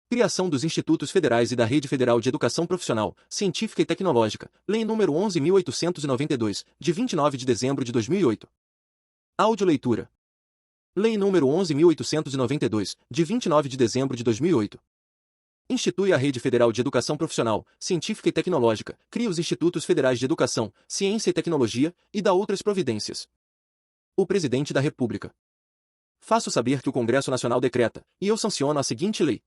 Criação dos Institutos Federais e da Rede Federal de Educação Profissional, Científica e Tecnológica, Lei nº 11.892, de 29 de dezembro de 2008. Audioleitura. Lei nº 11.892, de 29 de dezembro de 2008. Institui a Rede Federal de Educação Profissional, Científica e Tecnológica, cria os Institutos Federais de Educação, Ciência e Tecnologia, e dá outras providências. O Presidente da República. Faço saber que o Congresso Nacional decreta, e eu sanciono a seguinte lei.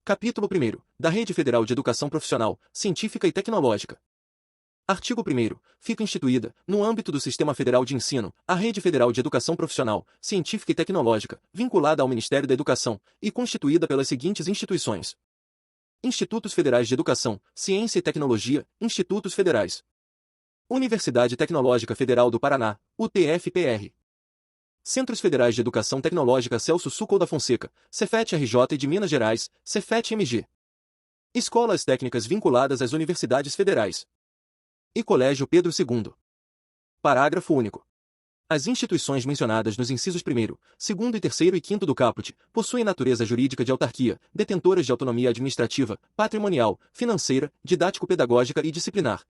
Capítulo 1º, da Rede Federal de Educação Profissional, Científica e Tecnológica. Artigo 1º. Fica instituída, no âmbito do Sistema Federal de Ensino, a Rede Federal de Educação Profissional, Científica e Tecnológica, vinculada ao Ministério da Educação, e constituída pelas seguintes instituições: Institutos Federais de Educação, Ciência e Tecnologia, Institutos Federais. Universidade Tecnológica Federal do Paraná, UTFPR. Centros Federais de Educação Tecnológica Celso Sucol da Fonseca, Cefet-RJ e de Minas Gerais, Cefet-MG. Escolas técnicas vinculadas às universidades federais. E Colégio Pedro II. Parágrafo único. As instituições mencionadas nos incisos 1º, 2º e 3º e 5º do caput possuem natureza jurídica de autarquia, detentoras de autonomia administrativa, patrimonial, financeira, didático-pedagógica e disciplinar.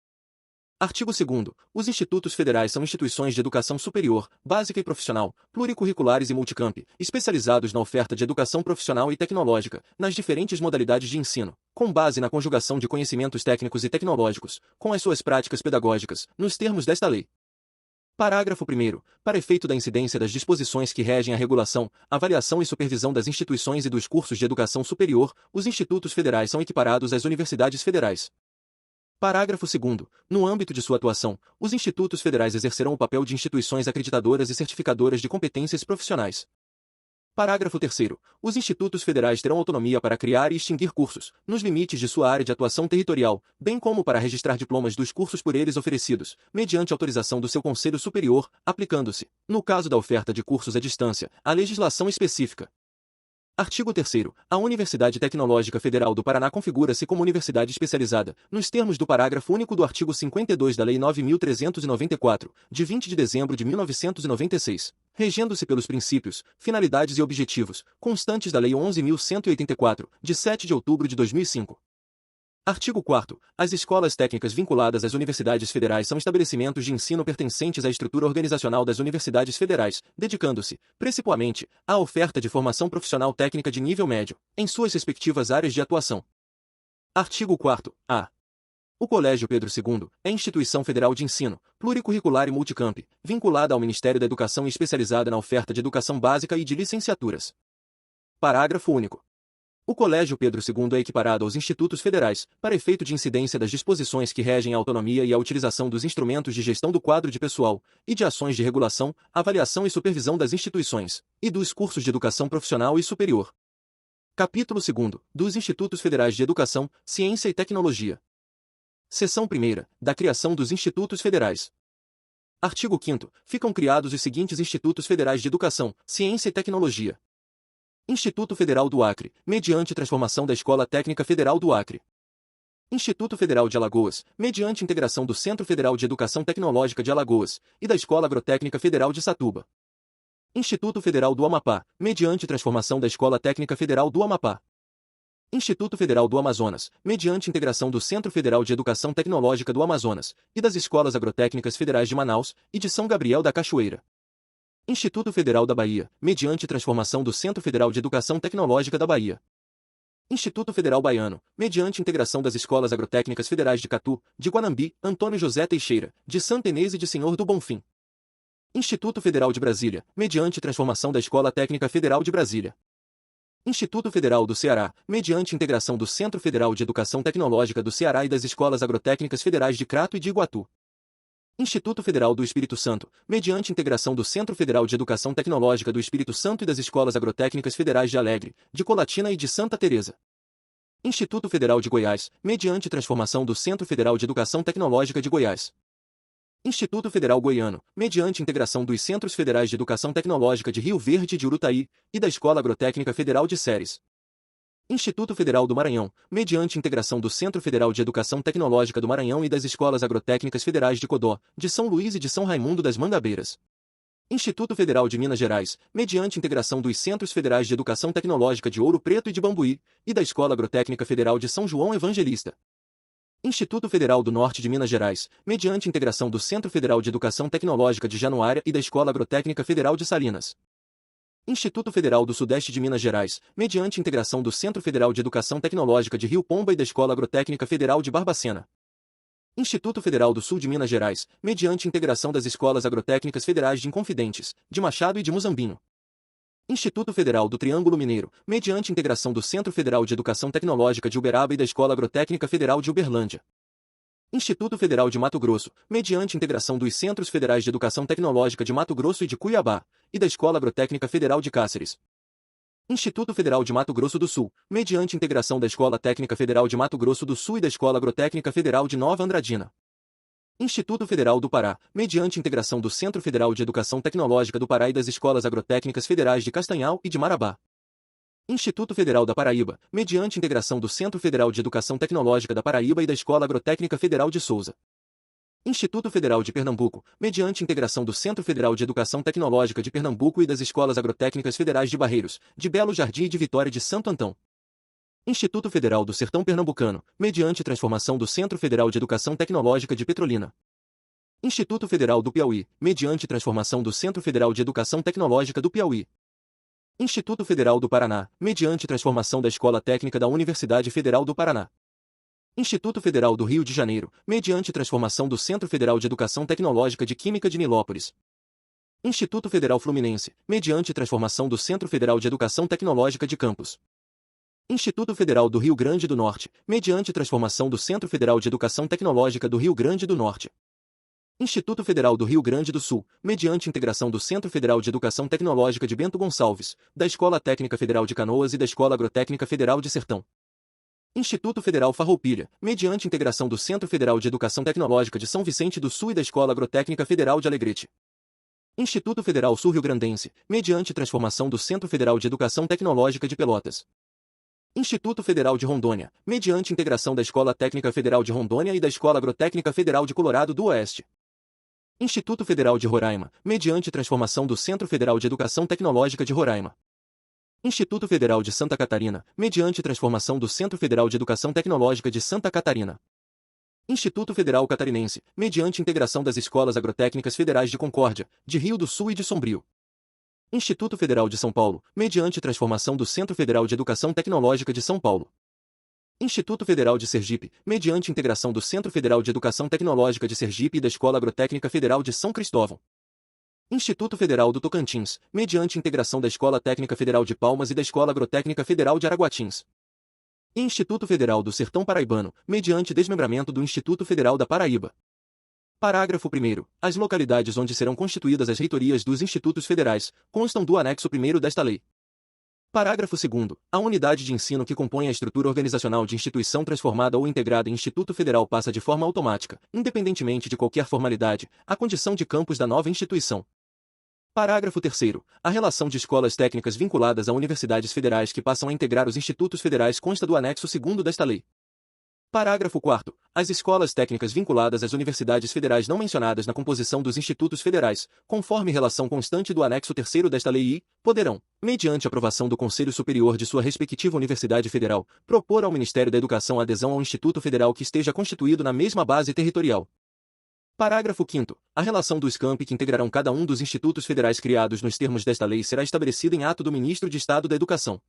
Artigo 2º. Os institutos federais são instituições de educação superior, básica e profissional, pluricurriculares e multicamp, especializados na oferta de educação profissional e tecnológica, nas diferentes modalidades de ensino, com base na conjugação de conhecimentos técnicos e tecnológicos, com as suas práticas pedagógicas, nos termos desta lei. Parágrafo 1º. Para efeito da incidência das disposições que regem a regulação, avaliação e supervisão das instituições e dos cursos de educação superior, os institutos federais são equiparados às universidades federais. Parágrafo 2º. No âmbito de sua atuação, os institutos federais exercerão o papel de instituições acreditadoras e certificadoras de competências profissionais. Parágrafo 3º. Os institutos federais terão autonomia para criar e extinguir cursos, nos limites de sua área de atuação territorial, bem como para registrar diplomas dos cursos por eles oferecidos, mediante autorização do seu Conselho Superior, aplicando-se, no caso da oferta de cursos à distância, a legislação específica. Artigo 3º. A Universidade Tecnológica Federal do Paraná configura-se como universidade especializada, nos termos do parágrafo único do artigo 52 da Lei 9.394, de 20 de dezembro de 1996, regendo-se pelos princípios, finalidades e objetivos, constantes da Lei 11.184, de 7 de outubro de 2005. Artigo 4º. As escolas técnicas vinculadas às universidades federais são estabelecimentos de ensino pertencentes à estrutura organizacional das universidades federais, dedicando-se, principalmente, à oferta de formação profissional técnica de nível médio, em suas respectivas áreas de atuação. Artigo 4º. O Colégio Pedro II é instituição federal de ensino, pluricurricular e multicamp, vinculada ao Ministério da Educação e especializada na oferta de educação básica e de licenciaturas. Parágrafo único. O Colégio Pedro II é equiparado aos institutos federais, para efeito de incidência das disposições que regem a autonomia e a utilização dos instrumentos de gestão do quadro de pessoal, e de ações de regulação, avaliação e supervisão das instituições, e dos cursos de educação profissional e superior. Capítulo 2º, dos Institutos Federais de Educação, Ciência e Tecnologia. Seção 1ª, da criação dos Institutos Federais. Artigo 5º. Ficam criados os seguintes Institutos Federais de Educação, Ciência e Tecnologia. Instituto Federal do Acre, mediante transformação da Escola Técnica Federal do Acre. Instituto Federal de Alagoas, mediante integração do Centro Federal de Educação Tecnológica de Alagoas, e da Escola Agrotécnica Federal de Satuba. Instituto Federal do Amapá, mediante transformação da Escola Técnica Federal do Amapá. Instituto Federal do Amazonas, mediante integração do Centro Federal de Educação Tecnológica do Amazonas, e das Escolas Agrotécnicas Federais de Manaus, e de São Gabriel da Cachoeira. Instituto Federal da Bahia, mediante transformação do Centro Federal de Educação Tecnológica da Bahia. Instituto Federal Baiano, mediante integração das Escolas Agrotécnicas Federais de Catu, de Guanambi, Antônio José Teixeira, de Santa Inês e de Senhor do Bonfim. Instituto Federal de Brasília, mediante transformação da Escola Técnica Federal de Brasília. Instituto Federal do Ceará, mediante integração do Centro Federal de Educação Tecnológica do Ceará e das Escolas Agrotécnicas Federais de Crato e de Iguatu. Instituto Federal do Espírito Santo, mediante integração do Centro Federal de Educação Tecnológica do Espírito Santo e das Escolas Agrotécnicas Federais de Alegre, de Colatina e de Santa Teresa. Instituto Federal de Goiás, mediante transformação do Centro Federal de Educação Tecnológica de Goiás. Instituto Federal Goiano, mediante integração dos Centros Federais de Educação Tecnológica de Rio Verde e de Urutaí, e da Escola Agrotécnica Federal de Ceres. Instituto Federal do Maranhão, mediante integração do Centro Federal de Educação Tecnológica do Maranhão e das Escolas Agrotécnicas Federais de Codó, de São Luís e de São Raimundo das Mangabeiras. Instituto Federal de Minas Gerais, mediante integração dos Centros Federais de Educação Tecnológica de Ouro Preto e de Bambuí, e da Escola Agrotécnica Federal de São João Evangelista. Instituto Federal do Norte de Minas Gerais, mediante integração do Centro Federal de Educação Tecnológica de Januária e da Escola Agrotécnica Federal de Salinas. Instituto Federal do Sudeste de Minas Gerais, mediante integração do Centro Federal de Educação Tecnológica de Rio Pomba e da Escola Agrotécnica Federal de Barbacena. Instituto Federal do Sul de Minas Gerais, mediante integração das Escolas Agrotécnicas Federais de Inconfidentes, de Machado e de Muzambinho. Instituto Federal do Triângulo Mineiro, mediante integração do Centro Federal de Educação Tecnológica de Uberaba e da Escola Agrotécnica Federal de Uberlândia. Instituto Federal de Mato Grosso, mediante integração dos Centros Federais de Educação Tecnológica de Mato Grosso e de Cuiabá, e da Escola Agrotécnica Federal de Cáceres. Instituto Federal de Mato Grosso do Sul, mediante integração da Escola Técnica Federal de Mato Grosso do Sul e da Escola Agrotécnica Federal de Nova Andradina. Instituto Federal do Pará, mediante integração do Centro Federal de Educação Tecnológica do Pará e das Escolas Agrotécnicas Federais de Castanhal e de Marabá. Instituto Federal da Paraíba, mediante integração do Centro Federal de Educação Tecnológica da Paraíba e da Escola Agrotécnica Federal de Souza. Instituto Federal de Pernambuco, mediante integração do Centro Federal de Educação Tecnológica de Pernambuco e das Escolas Agrotécnicas Federais de Barreiros, de Belo Jardim e de Vitória de Santo Antão. Instituto Federal do Sertão Pernambucano, mediante transformação do Centro Federal de Educação Tecnológica de Petrolina. Instituto Federal do Piauí, mediante transformação do Centro Federal de Educação Tecnológica do Piauí. Instituto Federal do Paraná, mediante transformação da Escola Técnica da Universidade Federal do Paraná. Instituto Federal do Rio de Janeiro, mediante transformação do Centro Federal de Educação Tecnológica de Química de Nilópolis. Instituto Federal Fluminense, mediante transformação do Centro Federal de Educação Tecnológica de Campos. Instituto Federal do Rio Grande do Norte, mediante transformação do Centro Federal de Educação Tecnológica do Rio Grande do Norte. Instituto Federal do Rio Grande do Sul, mediante integração do Centro Federal de Educação Tecnológica de Bento Gonçalves, da Escola Técnica Federal de Canoas e da Escola Agrotécnica Federal de Sertão. Instituto Federal Farroupilha, mediante integração do Centro Federal de Educação Tecnológica de São Vicente do Sul e da Escola Agrotécnica Federal de Alegrete. Instituto Federal Sul-Rio-Grandense, mediante transformação do Centro Federal de Educação Tecnológica de Pelotas. Instituto Federal de Rondônia, mediante integração da Escola Técnica Federal de Rondônia e da Escola Agrotécnica Federal de Colorado do Oeste. Instituto Federal de Roraima, mediante transformação do Centro Federal de Educação Tecnológica de Roraima. Instituto Federal de Santa Catarina, mediante transformação do Centro Federal de Educação Tecnológica de Santa Catarina. Instituto Federal Catarinense, mediante integração das Escolas Agrotécnicas Federais de Concórdia, de Rio do Sul e de Sombrio. Instituto Federal de São Paulo, mediante transformação do Centro Federal de Educação Tecnológica de São Paulo. Instituto Federal de Sergipe, mediante integração do Centro Federal de Educação Tecnológica de Sergipe e da Escola Agrotécnica Federal de São Cristóvão. Instituto Federal do Tocantins, mediante integração da Escola Técnica Federal de Palmas e da Escola Agrotécnica Federal de Araguatins. E Instituto Federal do Sertão Paraibano, mediante desmembramento do Instituto Federal da Paraíba. Parágrafo 1º. As localidades onde serão constituídas as reitorias dos institutos federais constam do anexo 1º desta lei. Parágrafo 2º. A unidade de ensino que compõe a estrutura organizacional de instituição transformada ou integrada em Instituto Federal passa de forma automática, independentemente de qualquer formalidade, à condição de campus da nova instituição. Parágrafo 3º. A relação de escolas técnicas vinculadas a universidades federais que passam a integrar os institutos federais consta do anexo 2º desta lei. Parágrafo 4º. As escolas técnicas vinculadas às universidades federais não mencionadas na composição dos institutos federais, conforme relação constante do anexo 3º desta lei poderão, mediante aprovação do Conselho Superior de sua respectiva universidade federal, propor ao Ministério da Educação a adesão ao Instituto Federal que esteja constituído na mesma base territorial. Parágrafo 5º. A relação dos campi que integrarão cada um dos institutos federais criados nos termos desta lei será estabelecida em ato do Ministro de Estado da Educação.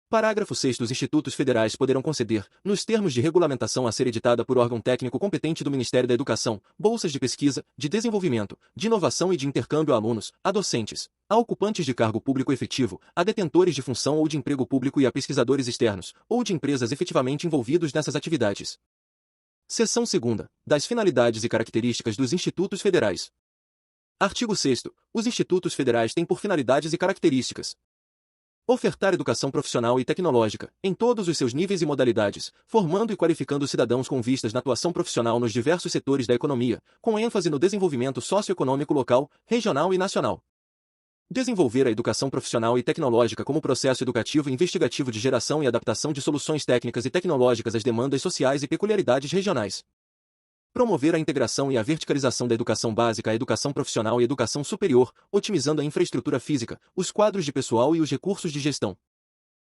Parágrafo 6º. Os institutos federais poderão conceder, nos termos de regulamentação a ser editada por órgão técnico competente do Ministério da Educação, bolsas de pesquisa, de desenvolvimento, de inovação e de intercâmbio a alunos, a docentes, a ocupantes de cargo público efetivo, a detentores de função ou de emprego público e a pesquisadores externos, ou de empresas efetivamente envolvidos nessas atividades. Seção 2ª. Das finalidades e características dos institutos federais. Artigo 6º. Os institutos federais têm por finalidades e características: ofertar educação profissional e tecnológica, em todos os seus níveis e modalidades, formando e qualificando cidadãos com vistas na atuação profissional nos diversos setores da economia, com ênfase no desenvolvimento socioeconômico local, regional e nacional. Desenvolver a educação profissional e tecnológica como processo educativo e investigativo de geração e adaptação de soluções técnicas e tecnológicas às demandas sociais e peculiaridades regionais. Promover a integração e a verticalização da educação básica, a educação profissional e educação superior, otimizando a infraestrutura física, os quadros de pessoal e os recursos de gestão.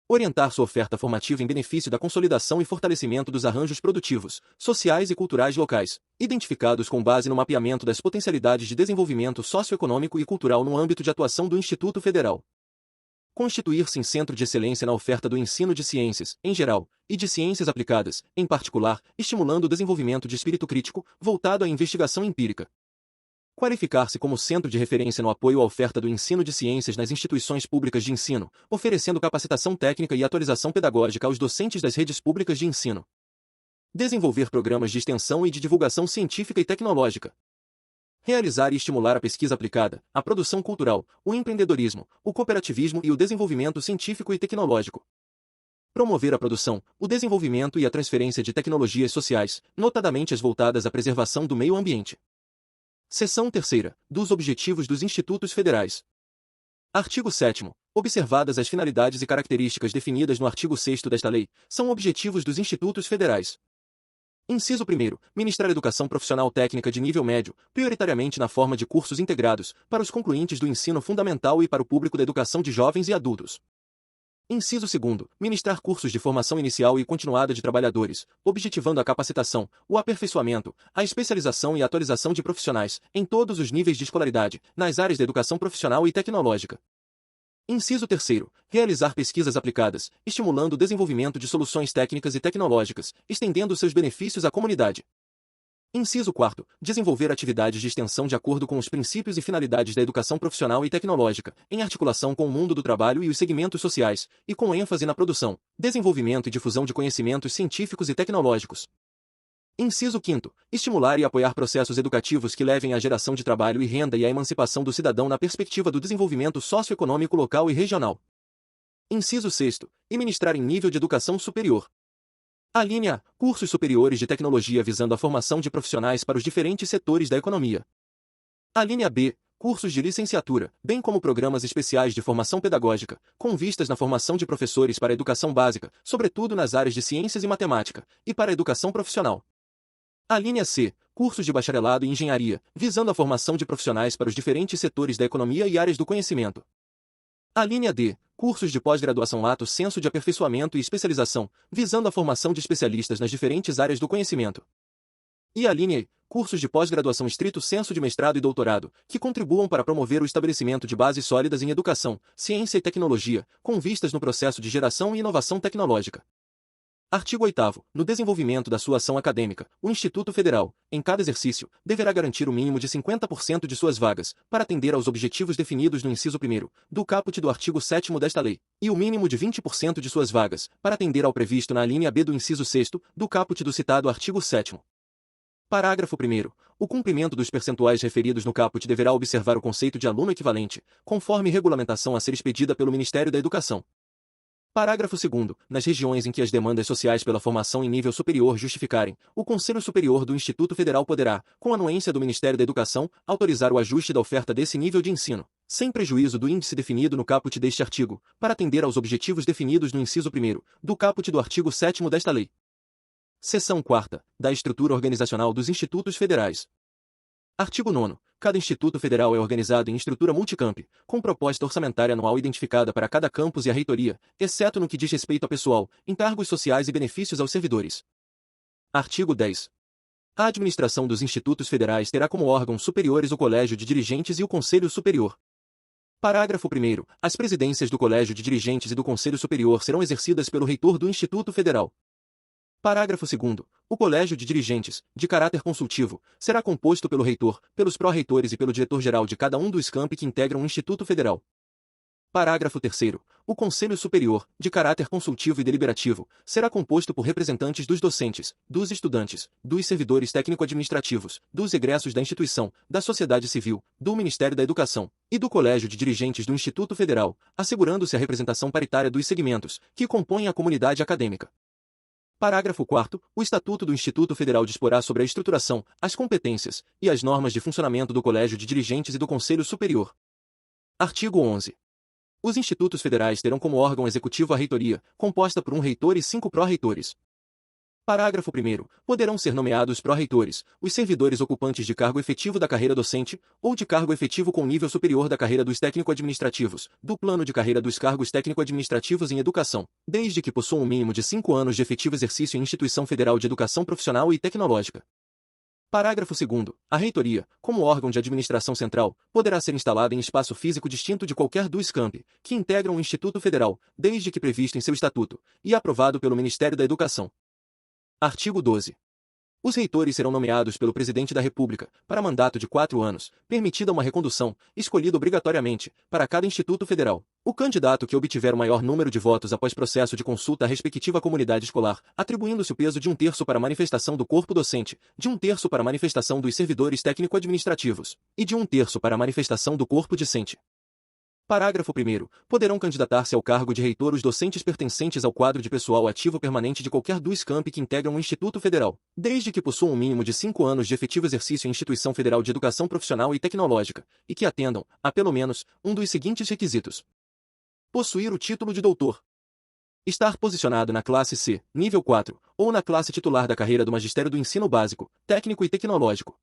Orientar sua oferta formativa em benefício da consolidação e fortalecimento dos arranjos produtivos, sociais e culturais locais, identificados com base no mapeamento das potencialidades de desenvolvimento socioeconômico e cultural no âmbito de atuação do Instituto Federal. Constituir-se em centro de excelência na oferta do ensino de ciências, em geral, e de ciências aplicadas, em particular, estimulando o desenvolvimento de espírito crítico, voltado à investigação empírica. Qualificar-se como centro de referência no apoio à oferta do ensino de ciências nas instituições públicas de ensino, oferecendo capacitação técnica e atualização pedagógica aos docentes das redes públicas de ensino. Desenvolver programas de extensão e de divulgação científica e tecnológica. Realizar e estimular a pesquisa aplicada, a produção cultural, o empreendedorismo, o cooperativismo e o desenvolvimento científico e tecnológico. Promover a produção, o desenvolvimento e a transferência de tecnologias sociais, notadamente as voltadas à preservação do meio ambiente. Seção 3ª, dos Objetivos dos Institutos Federais. Artigo 7º. Observadas as finalidades e características definidas no artigo 6º desta lei, são objetivos dos Institutos Federais. Inciso 1º. Ministrar educação profissional técnica de nível médio, prioritariamente na forma de cursos integrados, para os concluintes do ensino fundamental e para o público da educação de jovens e adultos. Inciso 2º. Ministrar cursos de formação inicial e continuada de trabalhadores, objetivando a capacitação, o aperfeiçoamento, a especialização e a atualização de profissionais, em todos os níveis de escolaridade, nas áreas da educação profissional e tecnológica. Inciso 3º. Realizar pesquisas aplicadas, estimulando o desenvolvimento de soluções técnicas e tecnológicas, estendendo seus benefícios à comunidade. Inciso 4º. Desenvolver atividades de extensão de acordo com os princípios e finalidades da educação profissional e tecnológica, em articulação com o mundo do trabalho e os segmentos sociais, e com ênfase na produção, desenvolvimento e difusão de conhecimentos científicos e tecnológicos. Inciso 5º. Estimular e apoiar processos educativos que levem à geração de trabalho e renda e à emancipação do cidadão na perspectiva do desenvolvimento socioeconômico local e regional. Inciso 6º. E ministrar em nível de educação superior. A linha A. Cursos superiores de tecnologia visando a formação de profissionais para os diferentes setores da economia. A linha B. Cursos de licenciatura, bem como programas especiais de formação pedagógica, com vistas na formação de professores para a educação básica, sobretudo nas áreas de ciências e matemática, e para a educação profissional. A linha C. Cursos de bacharelado em engenharia, visando a formação de profissionais para os diferentes setores da economia e áreas do conhecimento. A linha D. Cursos de pós-graduação lato sensu de aperfeiçoamento e especialização, visando a formação de especialistas nas diferentes áreas do conhecimento. E a linha E. Cursos de pós-graduação estrito sensu de mestrado e doutorado, que contribuam para promover o estabelecimento de bases sólidas em educação, ciência e tecnologia, com vistas no processo de geração e inovação tecnológica. Artigo 8º. No desenvolvimento da sua ação acadêmica, o Instituto Federal, em cada exercício, deverá garantir o mínimo de 50% de suas vagas, para atender aos objetivos definidos no inciso 1º, do caput do artigo 7º desta lei, e o mínimo de 20% de suas vagas, para atender ao previsto na alínea B do inciso 6º, do caput do citado artigo 7º. Parágrafo 1º. O cumprimento dos percentuais referidos no caput deverá observar o conceito de aluno equivalente, conforme regulamentação a ser expedida pelo Ministério da Educação. Parágrafo 2º. Nas regiões em que as demandas sociais pela formação em nível superior justificarem, o Conselho Superior do Instituto Federal poderá, com anuência do Ministério da Educação, autorizar o ajuste da oferta desse nível de ensino, sem prejuízo do índice definido no caput deste artigo, para atender aos objetivos definidos no inciso 1º, do caput do artigo 7º desta lei. Seção 4ª. Da estrutura organizacional dos Institutos Federais. Artigo 9º. Cada Instituto Federal é organizado em estrutura multicamp, com proposta orçamentária anual identificada para cada campus e a reitoria, exceto no que diz respeito a pessoal, encargos sociais e benefícios aos servidores. Artigo 10. A administração dos institutos federais terá como órgãos superiores o Colégio de Dirigentes e o Conselho Superior. Parágrafo 1º. As presidências do Colégio de Dirigentes e do Conselho Superior serão exercidas pelo reitor do Instituto Federal. Parágrafo 2º. O Colégio de Dirigentes, de caráter consultivo, será composto pelo reitor, pelos pró-reitores e pelo diretor-geral de cada um dos campi que integram o Instituto Federal. Parágrafo 3º. O Conselho Superior, de caráter consultivo e deliberativo, será composto por representantes dos docentes, dos estudantes, dos servidores técnico-administrativos, dos egressos da instituição, da sociedade civil, do Ministério da Educação e do Colégio de Dirigentes do Instituto Federal, assegurando-se a representação paritária dos segmentos, que compõem a comunidade acadêmica. Parágrafo 4º. O Estatuto do Instituto Federal disporá sobre a estruturação, as competências e as normas de funcionamento do Colégio de Dirigentes e do Conselho Superior. Artigo 11. Os institutos federais terão como órgão executivo a reitoria, composta por um reitor e 5 pró-reitores. Parágrafo 1º. Poderão ser nomeados pró-reitores, os servidores ocupantes de cargo efetivo da carreira docente, ou de cargo efetivo com nível superior da carreira dos técnico-administrativos, do plano de carreira dos cargos técnico-administrativos em educação, desde que possuam um mínimo de 5 anos de efetivo exercício em instituição federal de educação profissional e tecnológica. Parágrafo 2º. A reitoria, como órgão de administração central, poderá ser instalada em espaço físico distinto de qualquer dos campi, que integram o Instituto Federal, desde que previsto em seu estatuto, e aprovado pelo Ministério da Educação. Artigo 12. Os reitores serão nomeados pelo Presidente da República, para mandato de 4 anos, permitida uma recondução, escolhido obrigatoriamente, para cada Instituto Federal. O candidato que obtiver o maior número de votos após processo de consulta à respectiva comunidade escolar, atribuindo-se o peso de 1/3 para a manifestação do corpo docente, de 1/3 para a manifestação dos servidores técnico-administrativos, e de 1/3 para a manifestação do corpo discente. Parágrafo 1º. Poderão candidatar-se ao cargo de reitor os docentes pertencentes ao quadro de pessoal ativo permanente de qualquer dos campi que integram o Instituto Federal, desde que possuam um mínimo de 5 anos de efetivo exercício em instituição federal de educação profissional e tecnológica, e que atendam, a pelo menos, um dos seguintes requisitos: possuir o título de doutor, estar posicionado na classe C, nível 4, ou na classe titular da carreira do magistério do ensino básico, técnico e tecnológico.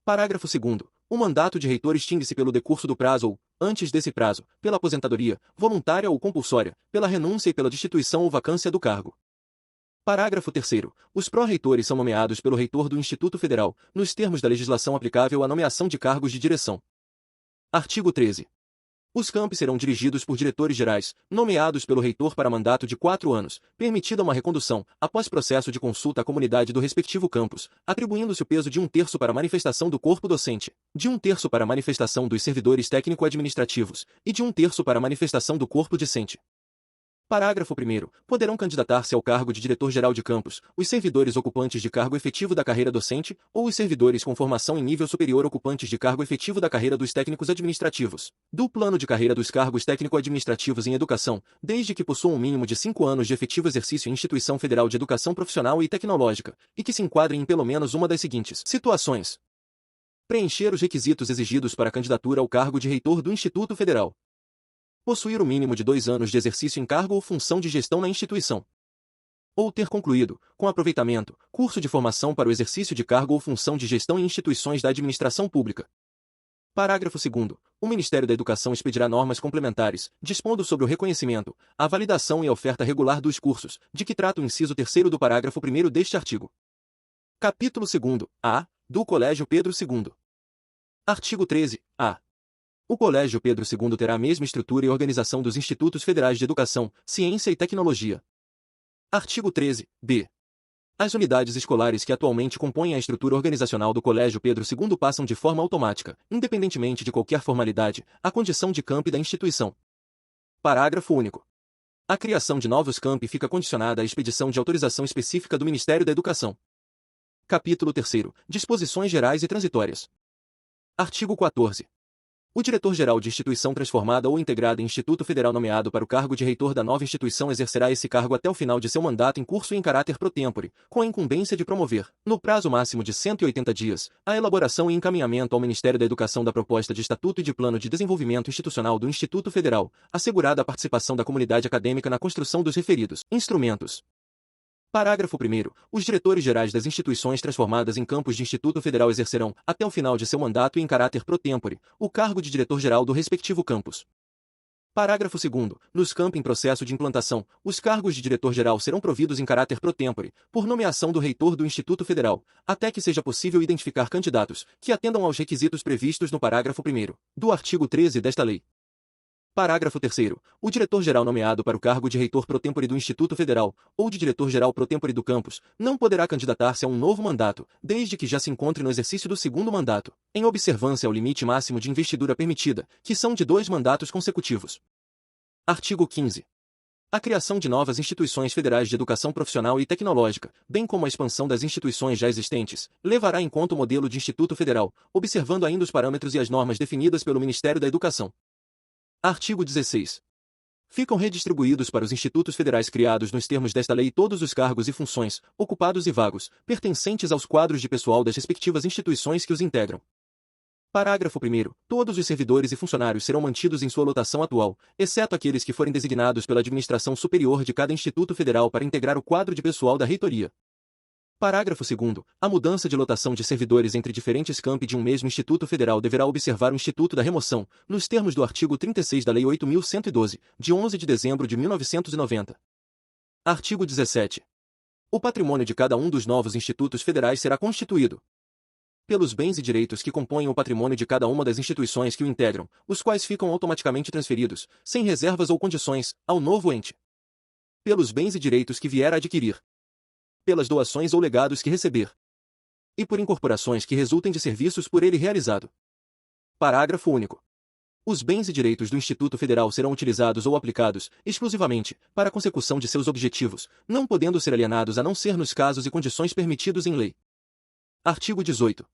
Parágrafo 2º. O mandato de reitor extingue-se pelo decurso do prazo ou, antes desse prazo, pela aposentadoria, voluntária ou compulsória, pela renúncia e pela destituição ou vacância do cargo. Parágrafo 3º. Os pró-reitores são nomeados pelo reitor do Instituto Federal, nos termos da legislação aplicável à nomeação de cargos de direção. Artigo 13. Os campi serão dirigidos por diretores gerais, nomeados pelo reitor para mandato de 4 anos, permitida uma recondução, após processo de consulta à comunidade do respectivo campus, atribuindo-se o peso de 1/3 para a manifestação do corpo docente, de 1/3 para a manifestação dos servidores técnico-administrativos, e de 1/3 para a manifestação do corpo discente. Parágrafo 1º. Poderão candidatar-se ao cargo de diretor-geral de campus, os servidores ocupantes de cargo efetivo da carreira docente, ou os servidores com formação em nível superior ocupantes de cargo efetivo da carreira dos técnicos administrativos, do plano de carreira dos cargos técnico-administrativos em educação, desde que possuam um mínimo de 5 anos de efetivo exercício em instituição federal de educação profissional e tecnológica, e que se enquadrem em pelo menos uma das seguintes situações: preencher os requisitos exigidos para a candidatura ao cargo de reitor do Instituto Federal, possuir o mínimo de 2 anos de exercício em cargo ou função de gestão na instituição, ou ter concluído, com aproveitamento, curso de formação para o exercício de cargo ou função de gestão em instituições da administração pública. Parágrafo 2º. O Ministério da Educação expedirá normas complementares, dispondo sobre o reconhecimento, a validação e a oferta regular dos cursos, de que trata o inciso 3º do parágrafo 1º deste artigo. Capítulo 2º. A. Do Colégio Pedro II. Artigo 13. A. O Colégio Pedro II terá a mesma estrutura e organização dos Institutos Federais de Educação, Ciência e Tecnologia. Artigo 13. B. As unidades escolares que atualmente compõem a estrutura organizacional do Colégio Pedro II passam de forma automática, independentemente de qualquer formalidade, à condição de campi da instituição. Parágrafo único. A criação de novos campi fica condicionada à expedição de autorização específica do Ministério da Educação. Capítulo 3º. Disposições gerais e transitórias. Artigo 14. O diretor-geral de instituição transformada ou integrada em Instituto Federal nomeado para o cargo de reitor da nova instituição exercerá esse cargo até o final de seu mandato em curso e em caráter pro tempore, com a incumbência de promover, no prazo máximo de 180 dias, a elaboração e encaminhamento ao Ministério da Educação da proposta de Estatuto e de Plano de Desenvolvimento Institucional do Instituto Federal, assegurada a participação da comunidade acadêmica na construção dos referidos instrumentos. Parágrafo 1º. Os diretores gerais das instituições transformadas em campos de Instituto Federal exercerão, até o final de seu mandato e em caráter pro tempore, o cargo de diretor-geral do respectivo campus. Parágrafo 2º. Nos campi em processo de implantação, os cargos de diretor-geral serão providos em caráter pro tempore, por nomeação do reitor do Instituto Federal, até que seja possível identificar candidatos que atendam aos requisitos previstos no parágrafo 1º do artigo 13 desta lei. Parágrafo 3º. O diretor-geral nomeado para o cargo de reitor pro tempore do Instituto Federal, ou de diretor-geral pro tempore do campus, não poderá candidatar-se a um novo mandato, desde que já se encontre no exercício do segundo mandato, em observância ao limite máximo de investidura permitida, que são de 2 mandatos consecutivos. Artigo 15. A criação de novas instituições federais de educação profissional e tecnológica, bem como a expansão das instituições já existentes, levará em conta o modelo de Instituto Federal, observando ainda os parâmetros e as normas definidas pelo Ministério da Educação. Artigo 16. Ficam redistribuídos para os institutos federais criados nos termos desta lei todos os cargos e funções, ocupados e vagos, pertencentes aos quadros de pessoal das respectivas instituições que os integram. Parágrafo 1º. Todos os servidores e funcionários serão mantidos em sua lotação atual, exceto aqueles que forem designados pela administração superior de cada instituto federal para integrar o quadro de pessoal da reitoria. Parágrafo 2º. A mudança de lotação de servidores entre diferentes campi de um mesmo Instituto Federal deverá observar o Instituto da Remoção, nos termos do artigo 36 da Lei 8.112, de 11 de dezembro de 1990. Artigo 17. O patrimônio de cada um dos novos institutos federais será constituído pelos bens e direitos que compõem o patrimônio de cada uma das instituições que o integram, os quais ficam automaticamente transferidos, sem reservas ou condições, ao novo ente. Pelos bens e direitos que vier a adquirir. Pelas doações ou legados que receber. E por incorporações que resultem de serviços por ele realizado. Parágrafo único. Os bens e direitos do Instituto Federal serão utilizados ou aplicados, exclusivamente, para a consecução de seus objetivos, não podendo ser alienados a não ser nos casos e condições permitidos em lei. Artigo 18.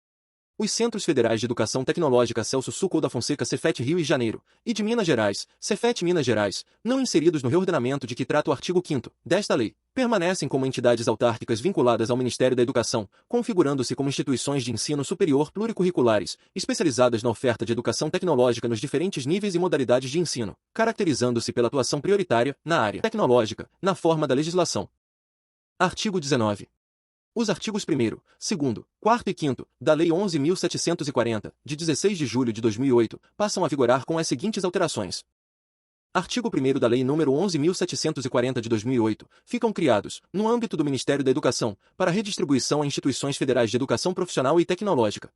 Os Centros Federais de Educação Tecnológica Celso Socorro da Fonseca Cefet Rio e Janeiro, e de Minas Gerais, Cefet Minas Gerais, não inseridos no reordenamento de que trata o artigo 5º desta lei, permanecem como entidades autárquicas vinculadas ao Ministério da Educação, configurando-se como instituições de ensino superior pluricurriculares, especializadas na oferta de educação tecnológica nos diferentes níveis e modalidades de ensino, caracterizando-se pela atuação prioritária, na área tecnológica, na forma da legislação. Artigo 19. Os artigos 1º, 2º, 4º e 5º da Lei 11.740, de 16 de julho de 2008, passam a vigorar com as seguintes alterações. Artigo 1º da Lei nº 11.740 de 2008, ficam criados, no âmbito do Ministério da Educação, para redistribuição a instituições federais de educação profissional e tecnológica.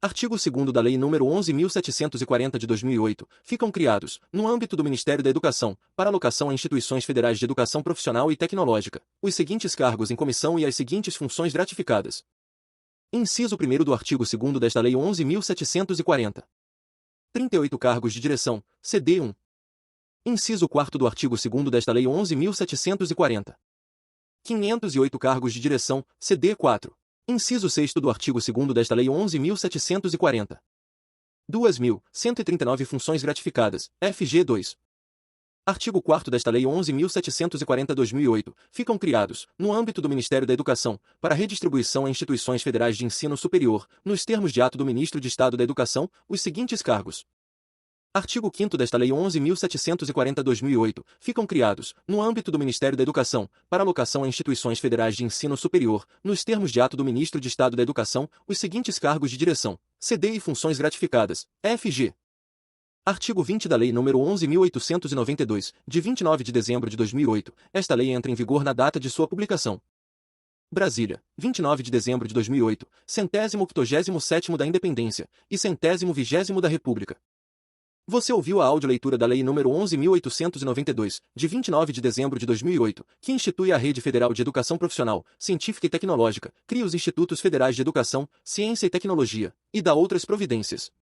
Artigo 2º da Lei nº 11.740 de 2008, ficam criados, no âmbito do Ministério da Educação, para alocação a instituições federais de educação profissional e tecnológica, os seguintes cargos em comissão e as seguintes funções gratificadas. Inciso 1º do artigo 2º desta Lei 11.740. 38 cargos de direção, CD1. Inciso 4º do artigo 2º desta Lei 11.740. 508 cargos de direção, CD4. Inciso 6º do artigo 2º desta Lei 11.740. 2.139 funções gratificadas, FG2. Artigo 4º desta Lei 11.740/2008, ficam criados, no âmbito do Ministério da Educação, para redistribuição a instituições federais de ensino superior, nos termos de ato do Ministro de Estado da Educação, os seguintes cargos. Artigo 5º desta Lei 11.740/2008, ficam criados, no âmbito do Ministério da Educação, para alocação a instituições federais de ensino superior, nos termos de ato do Ministro de Estado da Educação, os seguintes cargos de direção, CD e funções gratificadas, FG. Artigo 20 da Lei nº 11.892, de 29 de dezembro de 2008, esta lei entra em vigor na data de sua publicação. Brasília, 29 de dezembro de 2008, 187º da Independência, e 120º da República. Você ouviu a audioleitura da Lei nº 11.892, de 29 de dezembro de 2008, que institui a Rede Federal de Educação Profissional, Científica e Tecnológica, cria os Institutos Federais de Educação, Ciência e Tecnologia, e dá outras providências.